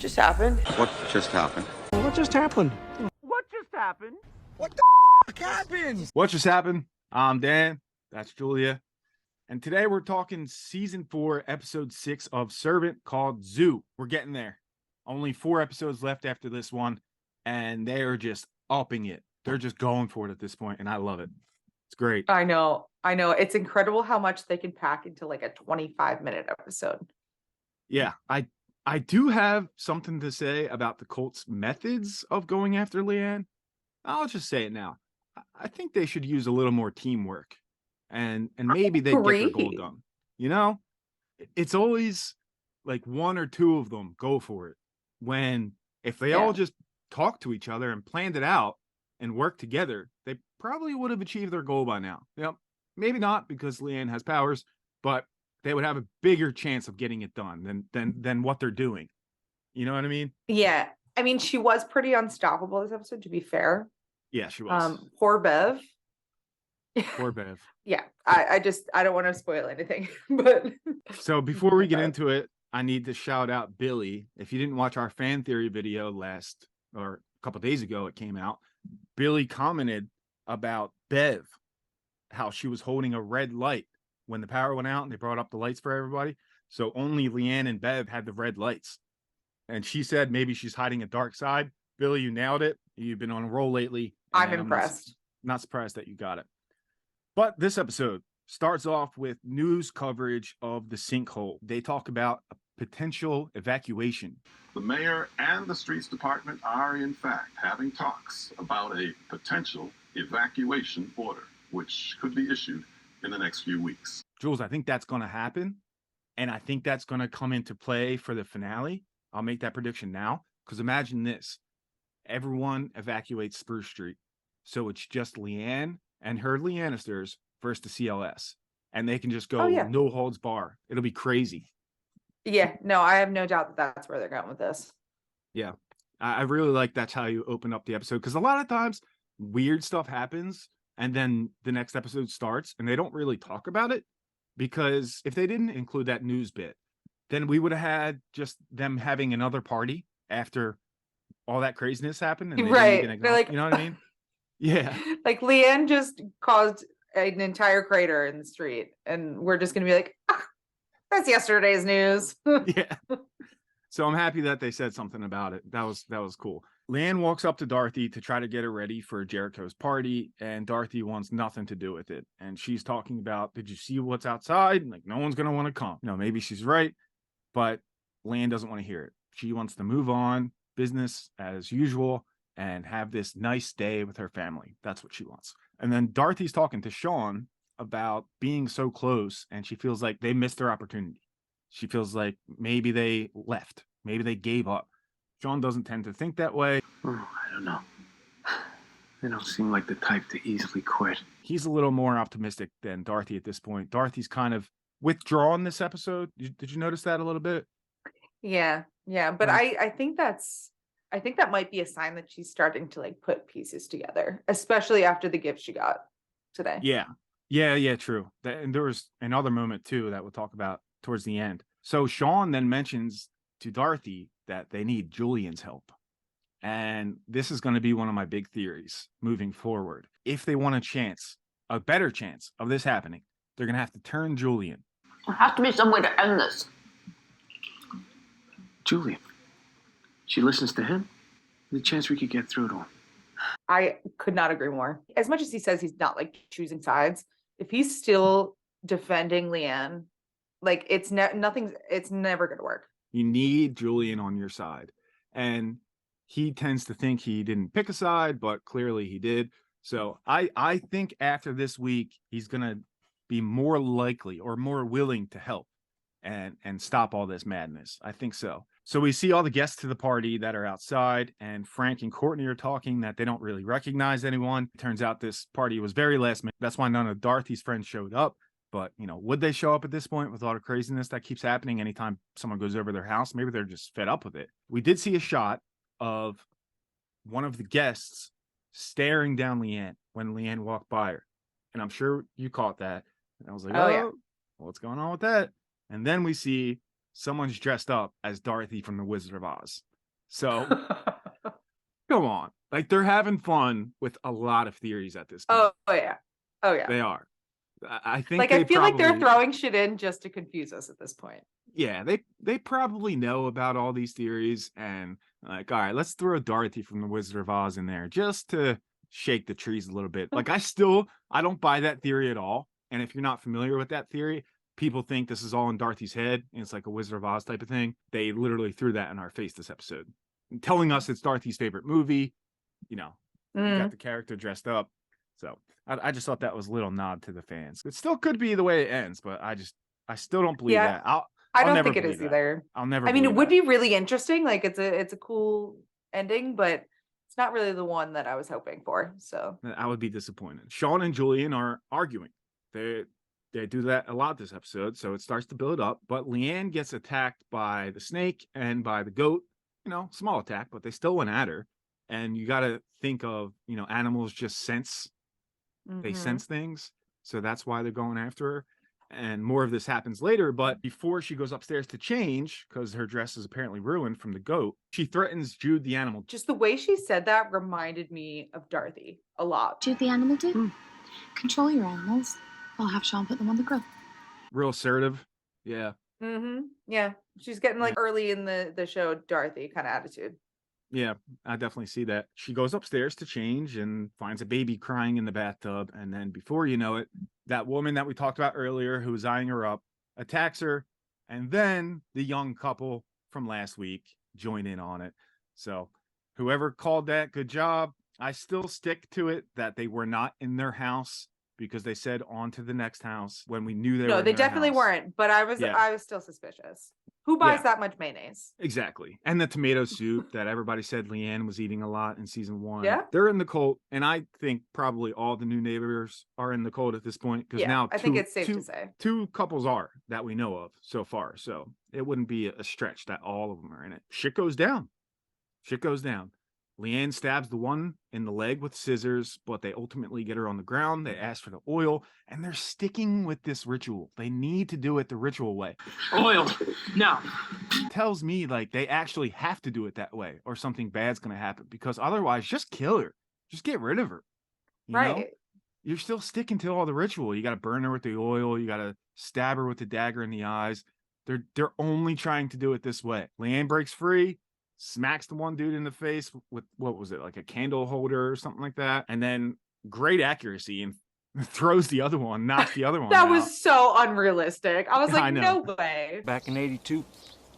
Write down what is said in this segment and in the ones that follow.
just happened? What just happened? What just happened? What just happened? What the f happened? What just happened? I'm Dan. That's Julia. And today we're talking season 4, episode 6 of Servant called Zoo. We're getting there. Only 4 episodes left after this one, and they are just upping it. They're just going for it at this point, and I love it. It's great. I know. It's incredible how much they can pack into like a 25-minute episode. Yeah, I do have something to say about the Colts' methods of going after Leanne. I'll just say it now. I think they should use a little more teamwork, and maybe they get their goal done. You know, it's always like 1 or 2 of them go for it. When if they all just talked to each other and planned it out and worked together, they probably would have achieved their goal by now. Yep, maybe not because Leanne has powers, but they would have a bigger chance of getting it done than what they're doing. You know what I mean? Yeah. I mean, she was pretty unstoppable this episode, to be fair. Yeah, she was. Poor Bev. Poor Bev. Yeah. I don't want to spoil anything, but So before we get into it, I need to shout out Billy. If you didn't watch our fan theory video a couple days ago, it came out. Billy commented about Bev, how she was holding a red light when the power went out and they brought up the lights for everybody. So only Leanne and Bev had the red lights. And she said maybe she's hiding a dark side. Billy, you nailed it. You've been on a roll lately. I'm impressed. Not surprised that you got it. But this episode starts off with news coverage of the sinkhole. They talk about a potential evacuation. The mayor and the streets department are, in fact, having talks about a potential evacuation order, which could be issued in the next few weeks. Jules, I think that's going to happen. And I think that's going to come into play for the finale. I'll make that prediction now. Because imagine this. Everyone evacuates Spruce Street. So it's just Leanne and her Leannisters versus the CLS. And they can just go no holds bar. It'll be crazy. Yeah, no, I have no doubt that that's where they're going with this. Yeah, I really like that's how you open up the episode. Because a lot of times weird stuff happens and then the next episode starts and they don't really talk about it. Because if they didn't include that news bit, then we would have had just them having another party after all that craziness happened. And They're like, you know what I mean? Yeah. Like Leanne just caused an entire crater in the street. And we're just going to be like, that's yesterday's news. Yeah. So I'm happy that they said something about it. That was cool. Leanne walks up to Dorothy to try to get her ready for Jericho's party, and Dorothy wants nothing to do with it. And she's talking about, did you see what's outside? Like, no one's going to want to come. You know, maybe she's right, but Leanne doesn't want to hear it. She wants to move on, business as usual, and have this nice day with her family. That's what she wants. And then Dorothy's talking to Sean about being so close, and she feels like they missed their opportunity. She feels like maybe they left. Maybe they gave up. Sean doesn't tend to think that way. Oh, I don't know. They don't seem like the type to easily quit. He's a little more optimistic than Dorothy at this point. Dorothy's kind of withdrawn this episode. Did you notice that a little bit? Yeah. But I think that might be a sign that she's starting to like put pieces together, especially after the gift she got today. Yeah, true. And there was another moment too that we'll talk about towards the end. So Sean then mentions to Dorothy that they need Julian's help. And this is going to be one of my big theories moving forward. If they want a better chance of this happening, they're going to have to turn Julian. There has to be some way to end this. Julian. She listens to him. There's a chance we could get through to him. I could not agree more. As much as he says he's not like choosing sides, if he's still defending Leanne, like it's never going to work. You need Julian on your side. And he tends to think he didn't pick a side, but clearly he did. So I think after this week, he's going to be more likely or more willing to help and stop all this madness. I think so. So we see all the guests to the party that are outside, and Frank and Courtney are talking that they don't really recognize anyone. It turns out this party was very last minute. That's why none of Dorothy's friends showed up. But, you know, would they show up at this point with all the craziness that keeps happening anytime someone goes over their house? Maybe they're just fed up with it. We did see a shot of one of the guests staring down Leanne when Leanne walked by her. And I'm sure you caught that. And I was like, yeah. What's going on with that? And then we see someone's dressed up as Dorothy from The Wizard of Oz. So come on. Like, they're having fun with a lot of theories at this point. Oh yeah. Oh yeah. They are. I think Like, I feel like they're throwing shit in just to confuse us at this point. Yeah, they probably know about all these theories, and like, all right, let's throw Dorothy from the Wizard of Oz in there just to shake the trees a little bit. Like, I don't buy that theory at all. And if you're not familiar with that theory, people think this is all in Dorothy's head and it's like a Wizard of Oz type of thing. They literally threw that in our face this episode, telling us it's Dorothy's favorite movie. You know, you got the character dressed up. So I just thought that was a little nod to the fans. It still could be the way it ends, but I still don't believe that. I don't never think it is believe that. either. I'll never. I mean, it believe would that. be really interesting. Like, it's a cool ending, but it's not really the one that I was hoping for. So I would be disappointed. Sean and Julian are arguing. They do that a lot this episode, so it starts to build up. But Leanne gets attacked by the snake and by the goat. You know, small attack, but they still went at her. And you got to think of, you know, animals just sense. They sense things. So that's why they're going after her. And more of this happens later. But before she goes upstairs to change, because her dress is apparently ruined from the goat, she threatens Jude the animal. Just the way she said that reminded me of Dorothy a lot. Jude the animal do? Control your animals. I'll have Sean put them on the grill. Real assertive. Yeah. Yeah. She's getting like early in the show, Dorothy kind of attitude. Yeah, I definitely see that. She goes upstairs to change and finds a baby crying in the bathtub. And then before you know it, that woman that we talked about earlier who was eyeing her up attacks her. And then the young couple from last week join in on it. So whoever called that, good job. I still stick to it that they were not in their house because they said on to the next house when we knew they were. No, they in their definitely house. weren't. But I was still suspicious. Who buys that much mayonnaise? Exactly. And the tomato soup that everybody said Leanne was eating a lot in season 1. Yeah. They're in the cult. And I think probably all the new neighbors are in the cult at this point. Because now I think it's safe to say. 2 couples are that we know of so far. So it wouldn't be a stretch that all of them are in it. Shit goes down. Leanne stabs the one in the leg with scissors, but they ultimately get her on the ground. They ask for the oil, and they're sticking with this ritual. They need to do it the ritual way. Oil. No. Tells me like they actually have to do it that way or something bad's going to happen, because otherwise just kill her. Just get rid of her. You know? You're still sticking to all the ritual. You got to burn her with the oil. You got to stab her with the dagger in the eyes. They're only trying to do it this way. Leanne breaks free, smacks the one dude in the face with, what was it, like a candle holder or something like that, and then great accuracy and throws the other one, knocks the other one That out. was so unrealistic. I was I like, know. no way. Back in 82,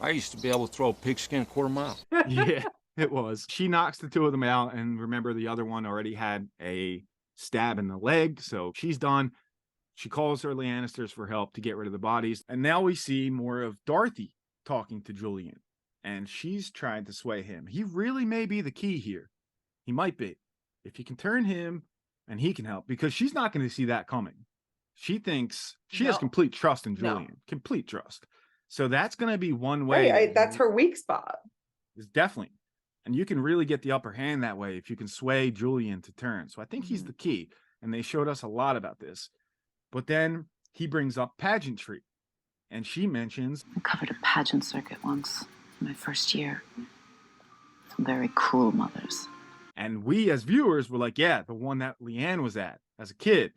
I used to be able to throw a pigskin a quarter mile. Yeah, it was. She knocks the 2 of them out, and remember the other one already had a stab in the leg, so she's done. She calls her Lannisters for help to get rid of the bodies, and now we see more of Dorothy talking to Julian. And she's trying to sway him. He really may be the key here. He might be. If you can turn him, and he can help, because she's not going to see that coming. She thinks she has complete trust in Julian. Complete trust. So that's going to be one way. Right, that's her weak spot. Is definitely. And you can really get the upper hand that way if you can sway Julian to turn. So I think he's the key. And they showed us a lot about this. But then he brings up pageantry. And she mentions, I covered a pageant circuit once. My first year. Some very cruel mothers. and we as viewers were like, yeah, the one that Leanne was at as a kid.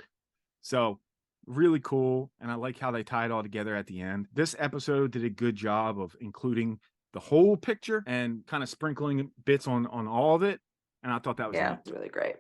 So really cool. And I like how they tie it all together at the end. This episode did a good job of including the whole picture and kind of sprinkling bits on all of it. And I thought that was neat. It's really great.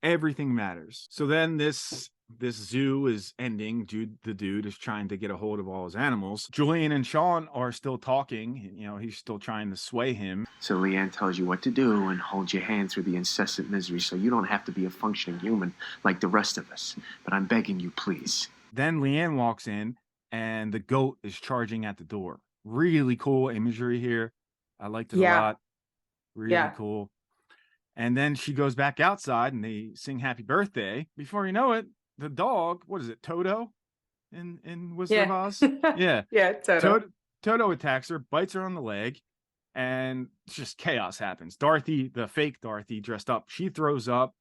Everything matters. So then this zoo is ending. The dude is trying to get a hold of all his animals. Julian and Sean are still talking. You know, he's still trying to sway him. So Leanne tells you what to do and holds your hand through the incessant misery so you don't have to be a functioning human like the rest of us. But I'm begging you, please. Then Leanne walks in and the goat is charging at the door. Really cool imagery here. I liked it a lot. Really cool. And then she goes back outside and they sing happy birthday. Before you know it, the dog, what is it, Toto in Wizard of Oz? Yeah. Yeah, Toto. Toto attacks her, bites her on the leg, and just chaos happens. Dorothy, the fake Dorothy dressed up, she throws up.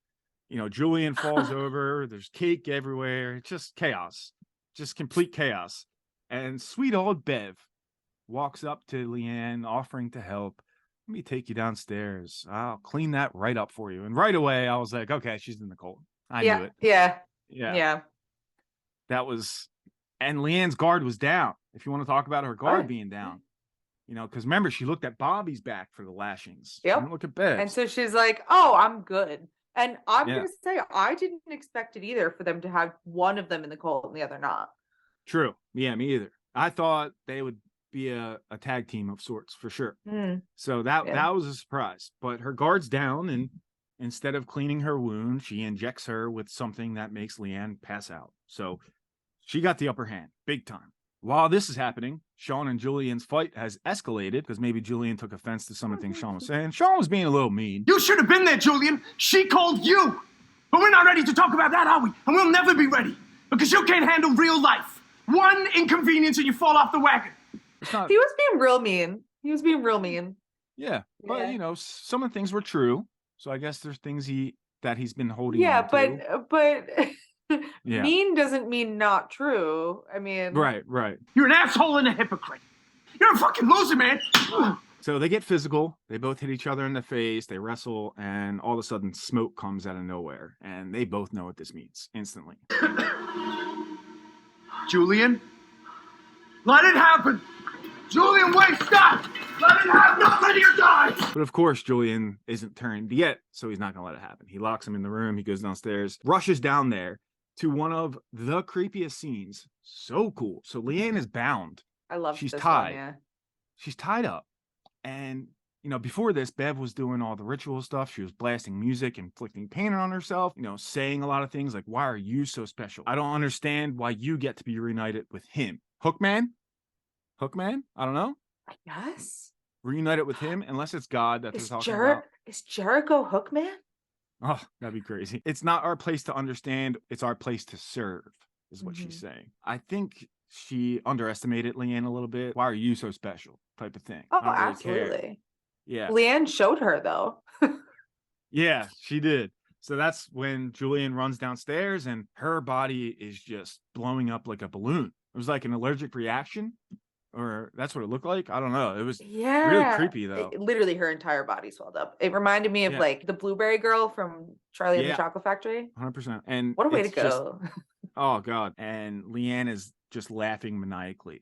You know, Julian falls over. There's cake everywhere. It's just chaos. Just complete chaos. And sweet old Bev walks up to Leanne, offering to help. let me take you downstairs. I'll clean that right up for you. And right away, I was like, okay, she's in the cult. I knew it. Yeah. Yeah. That was, and Leanne's guard was down. If you want to talk about her guard being down, because remember, she looked at Bobby's back for the lashings. She didn't look at Bev's. And so she's like, oh, I'm good. And I'm going to say, I didn't expect it either for them to have one of them in the cult and the other not. True. Yeah, me either. I thought they would be a tag team of sorts for sure. So that was a surprise. But her guard's down, and instead of cleaning her wound, she injects her with something that makes Leanne pass out. So she got the upper hand, big time. While this is happening, Sean and Julian's fight has escalated because maybe Julian took offense to some of the things Sean was saying. Sean was being a little mean. You should have been there, Julian. She called you. But we're not ready to talk about that, are we? And we'll never be ready because you can't handle real life. One inconvenience and you fall off the wagon. He was being real mean. Yeah, but some of the things were true. So I guess there's things that he's been holding. Yeah, on but yeah. Mean doesn't mean not true. I mean, right. You're an asshole and a hypocrite. You're a fucking loser, man. So they get physical. They both hit each other in the face. They wrestle, and all of a sudden, smoke comes out of nowhere, and they both know what this means instantly. Julian, let it happen. Julian, wait, stop. Let it happen. Not let you die. But of course, Julian isn't turned yet, so he's not going to let it happen. He locks him in the room. He goes downstairs, rushes down there to one of the creepiest scenes. So cool. So Leanne is bound. I love she's this tied. One, yeah. She's tied up. And, before this, Bev was doing all the ritual stuff. She was blasting music, inflicting pain on herself, saying a lot of things like, why are you so special? I don't understand why you get to be reunited with him. Hookman? I don't know. I guess. Reunited with him, unless it's God that they're talking about. Is Jericho Hookman? Oh, that'd be crazy. It's not our place to understand. It's our place to serve, is what she's saying. I think she underestimated Leanne a little bit. Why are you so special? Type of thing. Oh, I don't really absolutely. care. Yeah. Leanne showed her, though. Yeah, she did. So that's when Julian runs downstairs and her body is just blowing up like a balloon. It was like an allergic reaction, or that's what it looked like. I don't know. It was really creepy, though. Literally, her entire body swelled up. It reminded me of like the Blueberry Girl from Charlie and the Chocolate Factory. 100%. And what a way to go. Oh, God. And Leanne is just laughing maniacally.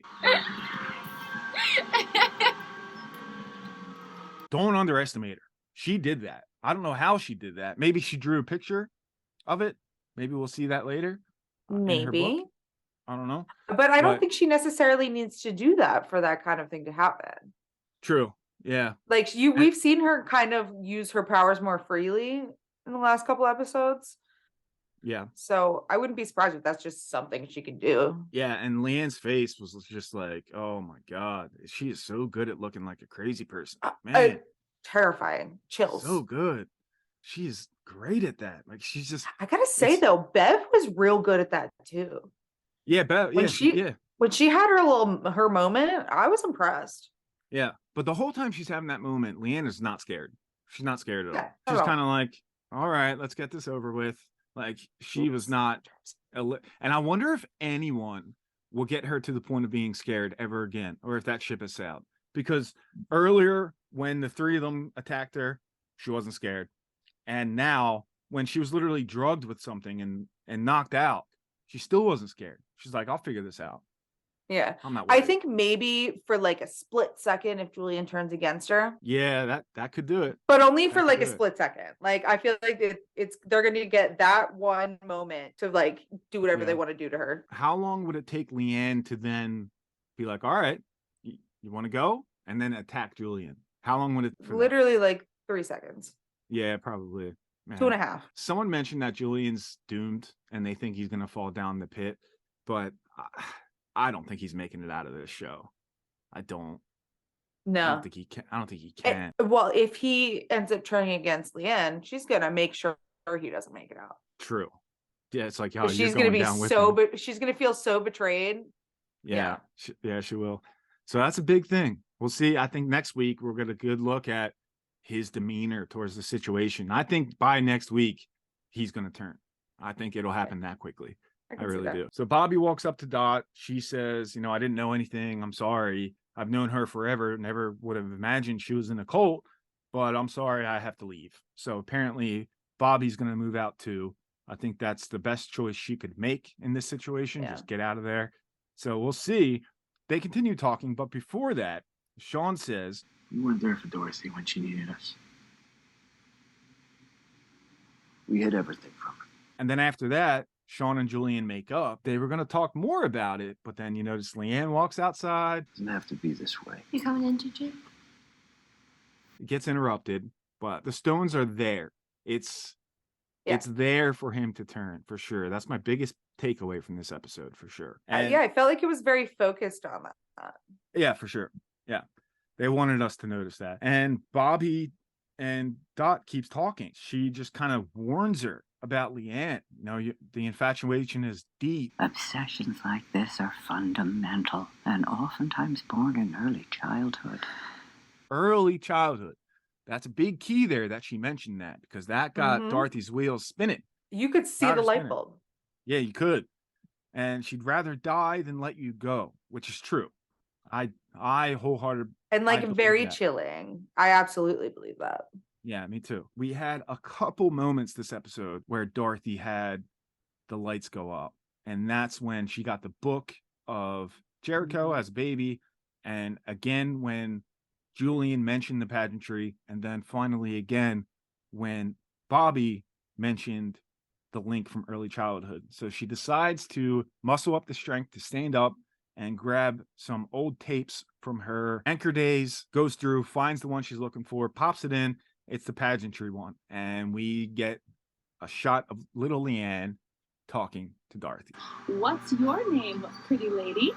Don't underestimate her. She did that. I don't know how she did that. Maybe she drew a picture of it. Maybe we'll see that later. Maybe. I don't know. But I don't think she necessarily needs to do that for that kind of thing to happen. True. Yeah. Like we've seen her kind of use her powers more freely in the last couple episodes. Yeah. So I wouldn't be surprised if that's just something she can do. Yeah. And Leanne's face was just like, oh my God. She is so good at looking like a crazy person. Man. Terrifying. Chills. So good. She is great at that. Like she's just. I gotta say though, Bev was real good at that too. Yeah, Bev. When she had her moment, I was impressed. Yeah. But the whole time she's having that moment, Leanne is not scared. She's not scared at all. She's kind of like, all right, let's get this over with. Like she was not, and I wonder if anyone will get her to the point of being scared ever again, or if that ship has sailed. Because earlier, when the three of them attacked her, she wasn't scared, and now when she was literally drugged with something and knocked out, she still wasn't scared. She's like, I'll figure this out. Yeah, I'm not worried. I think maybe for like a split second, if Julian turns against her. Yeah, that could do it. But only for like a split second. Like I feel like they're going to get that one moment to like do whatever they want to do to her. How long would it take Leanne to then be like, all right, you want to go, and then attack Julian? How long would it? Literally like 3 seconds. Yeah, probably. Man. 2.5. Someone mentioned that Julian's doomed and they think he's going to fall down the pit, but I don't think he's making it out of this show. I don't. No. I don't think he can. Well, if he ends up turning against Leanne, she's going to make sure he doesn't make it out. True. Yeah, it's like, she's going to be she's going to feel so betrayed. Yeah. She will. So that's a big thing. We'll see. I think next week we'll get a good look at his demeanor towards the situation. I think by next week he's going to turn. I think it'll happen that quickly. I really do. So Bobby walks up to Dot. She says, I didn't know anything. I'm sorry. I've known her forever. Never would have imagined she was in a cult. but I'm sorry, I have to leave. So apparently Bobby's going to move out too. I think that's the best choice she could make in this situation. Yeah. Just get out of there. So we'll see. They continue talking, but before that, Sean says, "We weren't there for Dorothy when she needed us. We hid everything from her." and then after that, Sean and Julian make up. They were going to talk more about it, but then you notice Leanne walks outside. It doesn't have to be this way. You coming in, Gigi? It gets interrupted, but the stones are there. It's there for him to turn, for sure. That's my biggest takeaway from this episode, for sure. And I felt like it was very focused on that. yeah, for sure. Yeah. They wanted us to notice that. And Bobby and Dot keeps talking. She just kind of warns her about Leanne. You know, the infatuation is deep. Obsessions like this are fundamental and oftentimes born in early childhood. Early childhood. That's a big key there that she mentioned that, because that got Dorothy's wheels spinning. You could see Got the her light spinning. bulb. Yeah, you could. And she'd rather die than let you go, which is true. I wholeheartedly. And I like believe very that. chilling. I absolutely believe that. Yeah, me too. We had a couple moments this episode where Dorothy had the lights go up. And that's when she got the book of Jericho as a baby. And again, when Julian mentioned the pageantry. And then finally, again, when Bobby mentioned the link from early childhood. So she decides to muscle up the strength to stand up and grab some old tapes from her anchor days, goes through, finds the one she's looking for, pops it in. It's the pageantry one. And we get a shot of little Leanne talking to Dorothy. What's your name, pretty lady?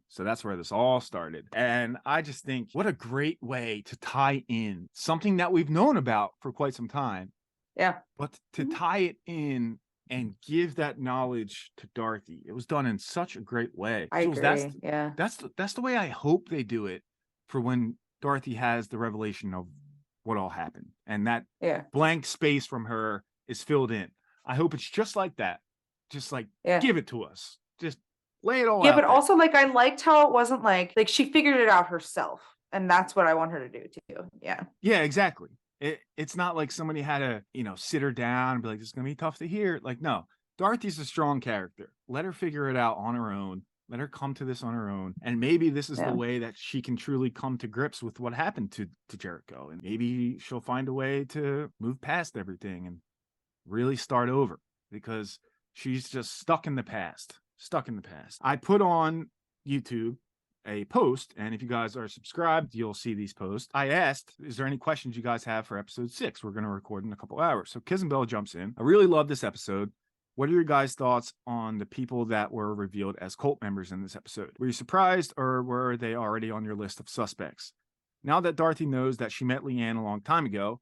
So that's where this all started. And I just think what a great way to tie in something that we've known about for quite some time. Yeah. But to tie it in and give that knowledge to Dorothy, it was done in such a great way. I Jules, agree. Yeah. That's the way I hope they do it for when Dorothy has the revelation of what all happened. And that blank space from her is filled in. I hope it's just like that. Just like give it to us. Just lay it all out. Yeah, but there. also like I liked how it wasn't like she figured it out herself. And that's what I want her to do too. Yeah. Yeah, exactly. It's not like somebody had to, sit her down and be like, this is going to be tough to hear. Like, no, Dorothy's a strong character. Let her figure it out on her own. Let her come to this on her own. And maybe this is the way that she can truly come to grips with what happened to Jericho. And maybe she'll find a way to move past everything and really start over, because she's just stuck in the past. I put on YouTube a post, and if you guys are subscribed, you'll see these posts. I asked, is there any questions you guys have for episode 6? We're going to record in a couple hours. So Kizenbell jumps in. I really love this episode. What are your guys' thoughts on the people that were revealed as cult members in this episode? Were you surprised, or were they already on your list of suspects? Now that Dorothy knows that she met Leanne a long time ago,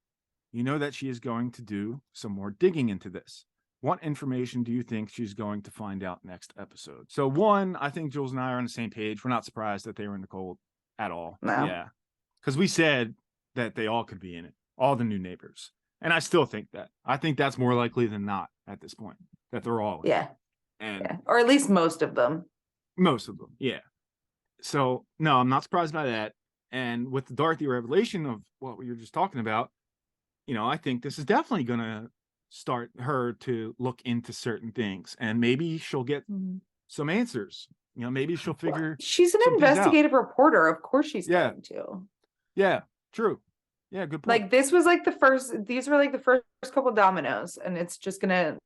you know that she is going to do some more digging into this. What information do you think she's going to find out next episode? So one, I think Jules and I are on the same page. We're not surprised that they were in the cult at all. No. Yeah. Because we said that they all could be in it. All the new neighbors. And I still think that. I think that's more likely than not at this point. That they're all in. Yeah. And or at least most of them. Most of them. Yeah. So no, I'm not surprised by that. And with the Dorothy revelation of what we were just talking about, I think this is definitely going to start her to look into certain things, and maybe she'll get some answers. Maybe she'll figure. She's an investigative reporter. Of course she's going to. Yeah, true. Yeah, good point. Like these were like the first couple dominoes, and it's gonna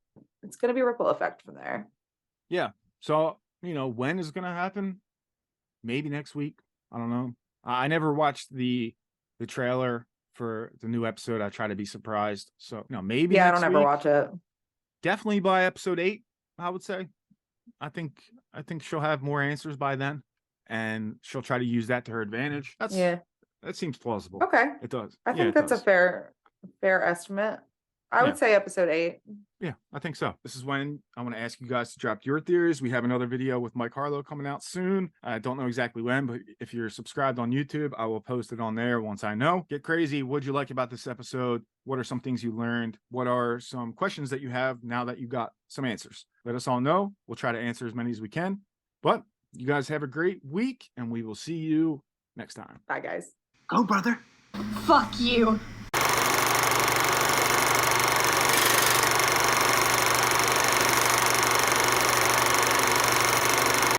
be a ripple effect from there. Yeah. So, when is it gonna happen? Maybe next week. I don't know. I never watched the trailer for the new episode. I try to be surprised. So, maybe. Yeah, I don't ever watch it. Definitely by episode 8, I would say. I think she'll have more answers by then, and she'll try to use that to her advantage. That seems plausible. Okay. It does. I think that's a fair estimate. I would say episode 8. Yeah, I think so. This is when I want to ask you guys to drop your theories. We have another video with Mike Harlow coming out soon. I don't know exactly when, but if you're subscribed on YouTube, I will post it on there once I know. Get crazy. What'd you like about this episode? What are some things you learned? What are some questions that you have now that you got some answers? Let us all know. We'll try to answer as many as we can. But you guys have a great week, and we will see you next time. Bye, guys. Go, brother. Fuck you.